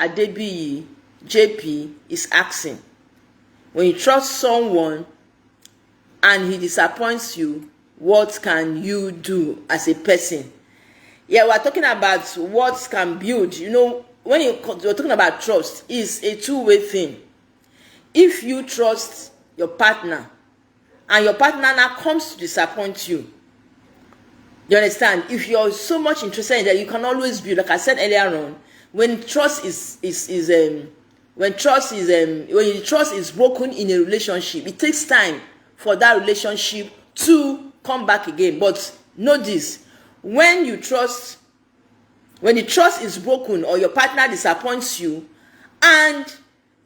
Adebiyi JP is asking. When you trust someone and he disappoints you, what can you do as a person? Yeah, we're talking about what can build. You know, when you're talking about trust, it's a two-way thing. If you trust your partner and your partner now comes to disappoint you, you understand? If you're so much interested in that, you can always build. Like I said earlier on, when trust is broken in a relationship, it takes time for that relationship to come back again. But know this: when the trust is broken or your partner disappoints you, and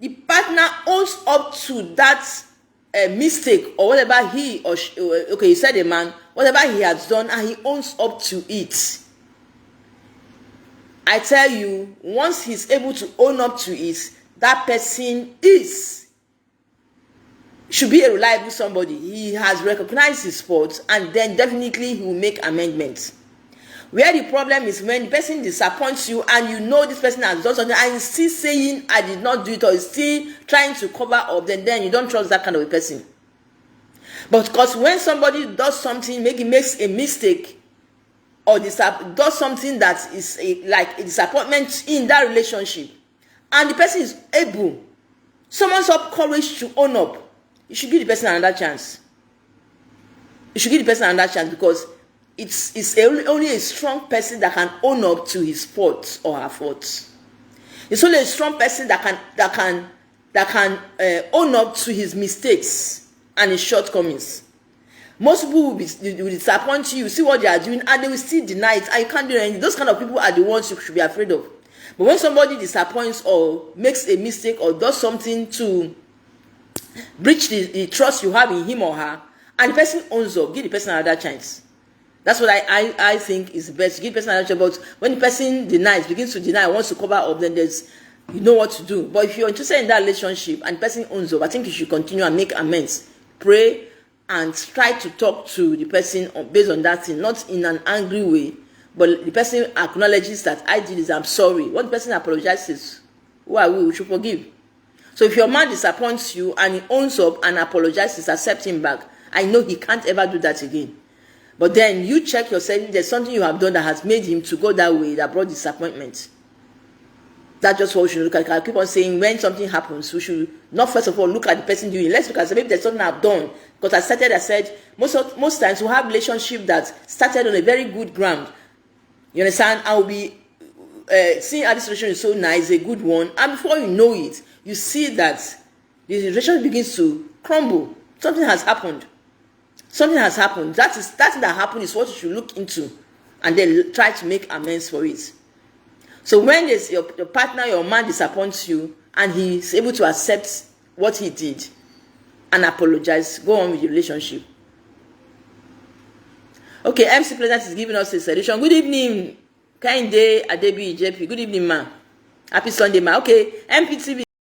the partner owns up to that mistake or whatever he or she, okay, you said a man, whatever he has done, and he owns up to it, I tell you, once he's able to own up to it, that person should be a reliable somebody. He has recognized his faults, and then definitely he will make amendments. Where the problem is when the person disappoints you and you know this person has done something and he's still saying I did not do it, or is still trying to cover up, then you don't trust that kind of a person. But because when somebody does something, maybe makes a mistake or does something that is like a disappointment in that relationship, and the person is able, someone's up courage to own up, you should give the person another chance. You should give the person another chance, because it's only a strong person that can own up to his faults or her faults. It's only a strong person that can own up to his mistakes and his shortcomings. Most people will disappoint you, see what they are doing, and they will still deny it, and you can't do anything. Those kind of people are the ones you should be afraid of. But when somebody disappoints or makes a mistake or does something to breach the trust you have in him or her, and the person owns up, give the person another chance. That's what I think is best. Give the person another chance. But when the person begins to deny, wants to cover up, then you know what to do. But if you're interested in that relationship and the person owns up, I think you should continue and make amends. Pray and try to talk to the person based on that thing, not in an angry way, but the person acknowledges that I did this, I'm sorry. When the person apologizes, who are we should forgive. So if your man disappoints you and he owns up and apologizes, accept him back, I know he can't ever do that again. But then you check yourself, there's something you have done that has made him to go that way, that brought disappointment. That's just what we should look at. I keep on saying, when something happens, we should not first of all look at the person doing it. Let's look at maybe there's something I've done. Because I said, most times we have relationship that started on a very good ground. You understand? I will be seeing how this relationship is so nice, a good one. And before you know it, you see that the relationship begins to crumble. Something has happened. Something has happened. That thing that happened is what you should look into and then try to make amends for it. So when your partner, your man disappoints you and he's able to accept what he did and apologize, go on with the relationship. Okay, MC President is giving us a solution. Good evening, Kainde Adebiyi JP. Good evening, ma. Happy Sunday, ma. Okay, MPTV.